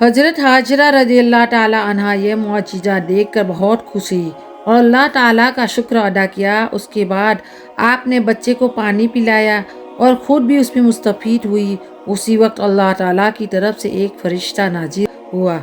حضرت حاجرہ رضی اللہ تعالیٰ عنہا یہ معجزہ دیکھ کر بہت خوش ہوئی اور اللہ تعالیٰ کا شکر ادا کیا۔ اس کے بعد آپ نے بچے کو پانی پلایا اور خود بھی اس میں مستفید ہوئی۔ اسی وقت اللہ تعالیٰ کی طرف سے ایک فرشتہ نازل ہوا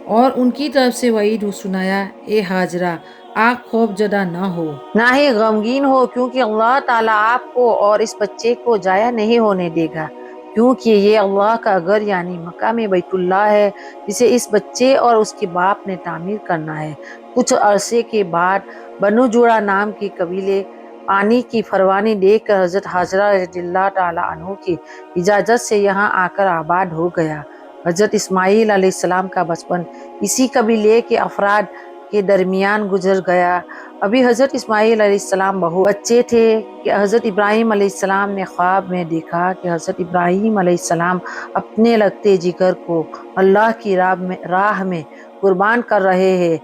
اور ان کی طرف سے وعید سنایا، اے حاجرہ، آپ خوف زدہ نہ ہو، نہ ہی غمگین ہو، کیونکہ اللہ تعالیٰ آپ کو اور اس بچے کو ضائع نہیں ہونے دے گا، کیونکہ یہ اللہ کا گھر یعنی مقام بیت اللہ ہے، جسے اس بچے اور اس کے باپ نے تعمیر کرنا ہے۔ کچھ عرصے کے بعد بنو جوڑا نام کے قبیلے پانی کی فراوانی دیکھ کر حضرت حاجرہ رضی اللہ تعالیٰ عنہ کی اجازت سے یہاں آ کر آباد ہو گیا۔ حضرت اسماعیل علیہ السلام کا بچپن اسی قبیلے کے افراد کے درمیان گزر گیا۔ ابھی حضرت اسماعیل علیہ السلام بہت بچے تھے کہ حضرت ابراہیم علیہ السلام نے خواب میں دیکھا کہ حضرت ابراہیم علیہ السلام اپنے لگتے جگر کو اللہ کی راہ میں قربان کر رہے ہیں۔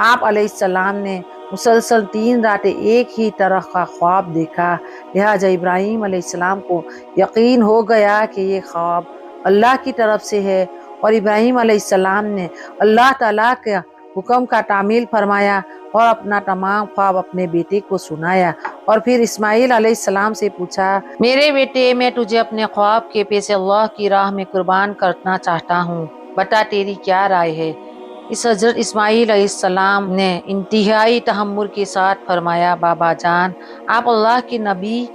آپ علیہ السلام نے مسلسل 3 راتیں ایک ہی طرح کا خواب دیکھا، لہٰذا ابراہیم علیہ السلام کو یقین ہو گیا کہ یہ خواب اللہ کی طرف سے ہے، اور ابراہیم علیہ السلام نے اللہ تعالیٰ کے حکم کا تعمیل فرمایا اور اپنا تمام خواب اپنے بیٹے کو سنایا، اور پھر اسماعیل علیہ السلام سے پوچھا، میرے بیٹے، میں تجھے اپنے خواب کے پیچھے اللہ کی راہ میں قربان کرنا چاہتا ہوں، بتا تیری کیا رائے ہے؟ اس حضرت اسماعیل علیہ السلام نے انتہائی تحمل کے ساتھ فرمایا، بابا جان، آپ اللہ کے نبی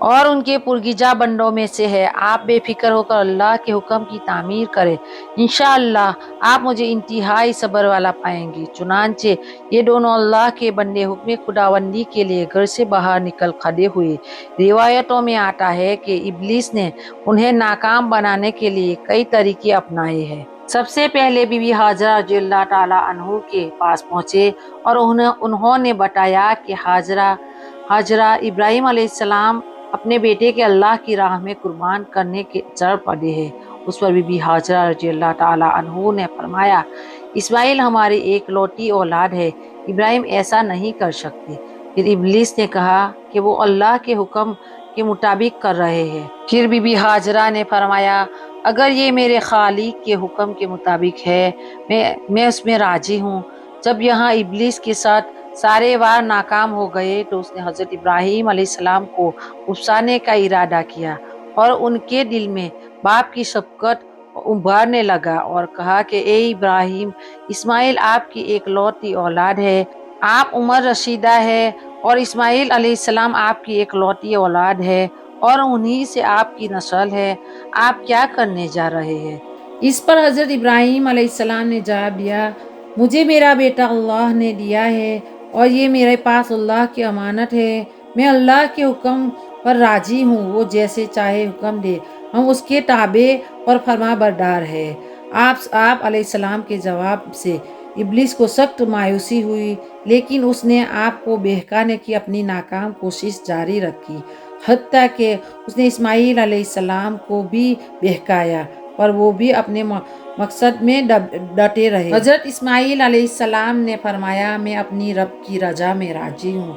اور ان کے پرگزا بندوں میں سے ہے، آپ بے فکر ہو کر اللہ کے حکم کی تعمیر کریں، انشاءاللہ آپ مجھے انتہائی صبر والا پائیں گے۔ چنانچہ یہ دونوں اللہ کے بندے حکم خداوندی کے لیے گھر سے باہر نکل کھڑے ہوئے۔ روایتوں میں آتا ہے کہ ابلیس نے انہیں ناکام بنانے کے لیے کئی طریقے اپنائے ہیں۔ سب سے پہلے بی بی حاجرہ رضی اللہ تعالیٰ عنہ کے پاس پہنچے اور انہوں نے بتایا کہ حاجرہ ابراہیم علیہ السلام اپنے بیٹے کے اللہ کی راہ میں قربان کرنے کے چڑ پڑے ہیں۔ اس پر بی بی حاجرہ رضی اللہ تعالیٰ عنہ نے فرمایا، اسماعیل ہماری ایک لوتی اولاد ہے، ابراہیم ایسا نہیں کر سکتے۔ پھر ابلیس نے کہا کہ وہ اللہ کے حکم کے مطابق کر رہے ہیں۔ پھر بی بی حاجرہ نے فرمایا، اگر یہ میرے خالق کے حکم کے مطابق ہے، میں اس میں راضی ہوں۔ جب یہاں ابلیس کے ساتھ سارے وار ناکام ہو گئے تو اس نے حضرت ابراہیم علیہ السلام کو اکسانے کا ارادہ کیا، اور ان کے دل میں باپ کی شفقت ابھرنے لگا، اور کہا کہ اے ابراہیم، اسماعیل آپ کی ایک لوتی اولاد ہے، آپ عمر رسیدہ ہے، اور اسماعیل علیہ السلام آپ کی ایک لوتی اولاد ہے، اور انہی سے آپ کی نسل ہے، آپ کیا کرنے جا رہے ہیں؟ اس پر حضرت ابراہیم علیہ السلام نے جواب دیا، مجھے میرا بیٹا اللہ نے دیا ہے اور یہ میرے پاس اللہ کی امانت ہے، میں اللہ کے حکم پر راضی ہوں، وہ جیسے چاہے حکم دے، ہم اس کے تابع اور فرما بردار ہیں۔ آپ علیہ السلام کے جواب سے ابلیس کو سخت مایوسی ہوئی، لیکن اس نے آپ کو بہکانے کی اپنی ناکام کوشش جاری رکھی، حتیٰ کہ اس نے اسماعیل علیہ السلام کو بھی بہکایا، پر وہ بھی اپنے مقصد میں ڈٹے رہے۔ حضرت اسماعیل علیہ السلام نے فرمایا، میں اپنی رب کی رضا میں راضی ہوں،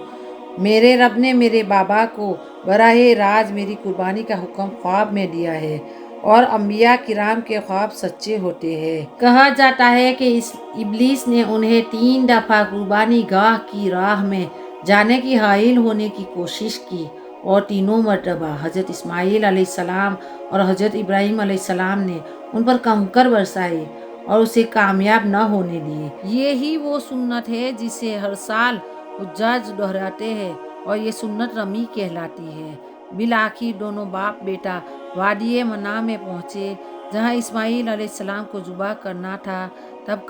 میرے رب نے میرے بابا کو براہ راست میری قربانی کا حکم خواب میں دیا ہے، اور انبیاء کرام کے خواب سچے ہوتے ہیں۔ کہا جاتا ہے کہ ابلیس نے انہیں 3 دفعہ قربانی گاہ کی راہ میں جانے کی حائل ہونے کی کوشش کی، اور تینوں مرتبہ حضرت اسماعیل علیہ السلام اور حضرت ابراہیم علیہ السلام نے ان پر کنکر برسائے اور اسے کامیاب نہ ہونے دیے۔ یہی وہ سنت ہے جسے ہر سال حجاج دہراتے ہیں، اور یہ سنت رمی کہلاتی ہے۔ بالآخر دونوں باپ بیٹا وادی منع میں پہنچے، جہاں اسماعیل علیہ السلام کو ذبح کرنا تھا۔ تب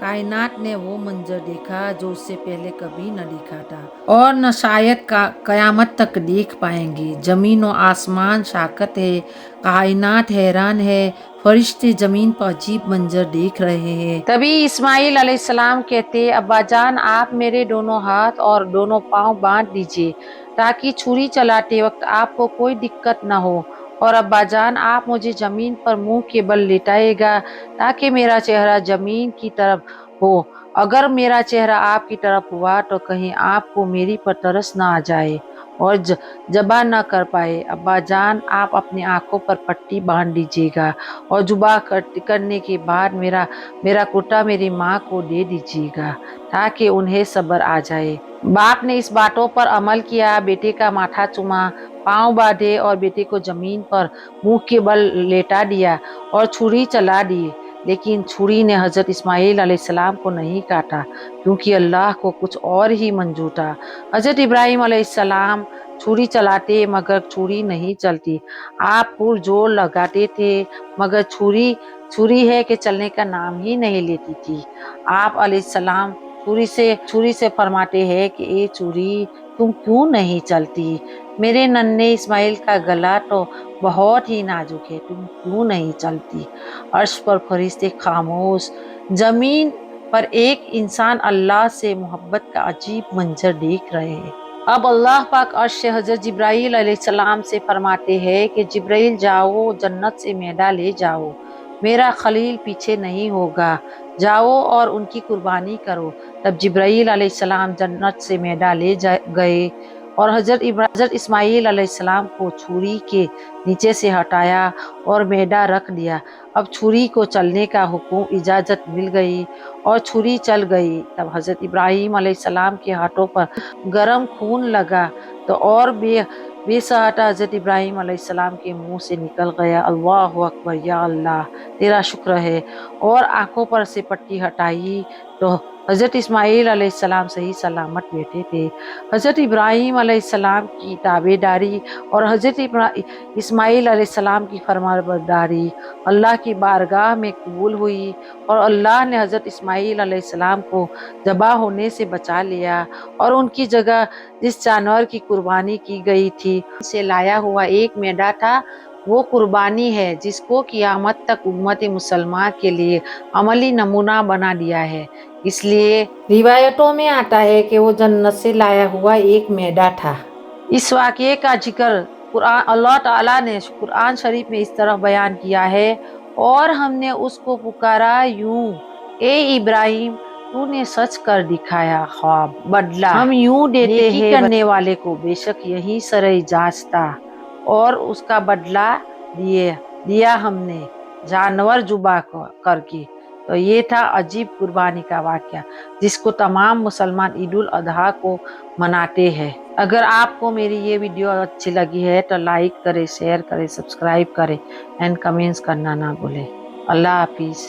کائنات نے وہ منظر دیکھا جو اس سے پہلے کبھی نہ دیکھا تھا، اور نہ شاید قیامت تک دیکھ پائیں گے۔ زمین و آسمان ساکت ہے، کائنات حیران ہے، فرشتے زمین پر عجیب منظر دیکھ رہے ہیں۔ تبھی اسماعیل علیہ السلام کہتے، ابا جان، آپ میرے دونوں ہاتھ اور دونوں پاؤں باندھ دیجیے تاکہ چھری چلاتے وقت آپ کو کوئی دقت نہ ہو، اور ابا جان، آپ مجھے زمین پر منہ کے بل لیٹائے گا تاکہ میرا چہرہ زمین کی طرف ہو۔ اگر میرا چہرہ آپ کی طرف ہوا تو کہیں آپ کو میری پر ترس نہ آ جائے، اور ذبح نہ کر پائے۔ ابا جان، آپ اپنی آنکھوں پر پٹی باندھ دیجیے گا اور ذبح کرنے کے بعد میرا کوٹا میری ماں کو دے دیجیے گا تاکہ انہیں صبر آ جائے۔ باپ نے اس باتوں پر عمل کیا، بیٹے کا ماتھا چوما، پاؤں باندھے اور بیٹے کو زمین پر منہ کے بل لیٹا دیا اور چھری چلا دی۔ لیکن چھری نے حضرت اسماعیل علیہ السلام کو نہیں کاٹا کیونکہ اللہ کو کچھ اور ہی منظور تھا۔ حضرت ابراہیم علیہ السلام چھری چلاتے مگر چھری نہیں چلتی۔ آپ پرزور لگاتے تھے مگر چھری ہے کہ چلنے کا نام ہی نہیں لیتی تھی۔ آپ علیہ السلام چھری سے فرماتے ہیں کہ اے چھری، تم کیوں نہیں چلتی؟ میرے ننھے اسماعیل کا گلا تو بہت ہی نازک ہے، تم کیوں نہیں چلتی؟ عرش پر فرشتے خاموش، زمین پر ایک انسان اللہ سے محبت کا عجیب منظر دیکھ رہے ہیں۔ اب اللہ پاک عرش سے حضرت جبرائیل علیہ السلام سے فرماتے ہیں کہ جبرائیل جاؤ، جنت سے میدہ لے جاؤ، میرا خلیل پیچھے نہیں ہوگا، جاؤ اور ان کی قربانی کرو۔ تب جبرائیل علیہ السلام جنت سے میدہ لے گئے اور حضرت اسماعیل علیہ السلام کو چھری کے نیچے سے ہٹایا اور میدہ رکھ دیا۔ اب چھری کو چلنے کا اجازت مل گئی اور چھری چل گئی۔ تب حضرت ابراہیم علیہ السلام کے ہاتھوں پر گرم خون لگا تو اور بے سہاتا حضرت ابراہیم علیہ السلام کے منہ سے نکل گیا، اللہ اکبر، یا اللہ تیرا شکر ہے، اور آنکھوں پر سے پٹی ہٹائی تو حضرت اسماعیل علیہ السلام صحیح سلامت بیٹھے تھے۔ حضرت ابراہیم علیہ السلام کی تابعداری اور حضرت اسماعیل علیہ السلام کی فرمانبرداری اللہ کی بارگاہ میں قبول ہوئی اور اللہ نے حضرت اسماعیل علیہ السلام کو ذبح ہونے سے بچا لیا اور ان کی جگہ جس جانور کی قربانی کی گئی تھی سے لایا ہوا ایک میدہ تھا، وہ قربانی ہے جس کو قیامت تک امت مسلمہ کے لیے عملی نمونہ بنا دیا ہے۔ اس لیے روایتوں میں آتا ہے کہ وہ جنت سے لایا ہوا ایک میدہ تھا۔ اس واقعے کا ذکر اللہ تعالیٰ نے قرآن شریف میں اس طرح بیان کیا ہے، اور ہم نے اس کو پکارا یوں، اے ابراہیم، تو نے سچ کر دکھایا، خواب بدلہ ہم یوں دیتے ہیں نیکی کرنے والے کو، بے شک یہی سرِ جانچ تھا، اور اس کا بدلہ دیا ہم نے جانور ذبح کر کے۔ تو یہ تھا عجیب قربانی کا واقعہ جس کو تمام مسلمان عید الاضحیٰ کو مناتے ہیں۔ اگر آپ کو میری یہ ویڈیو اچھی لگی ہے تو لائک کریں، شیئر کریں، سبسکرائب کریں اینڈ کمنٹس کرنا نہ بھولیں۔ اللہ حافظ۔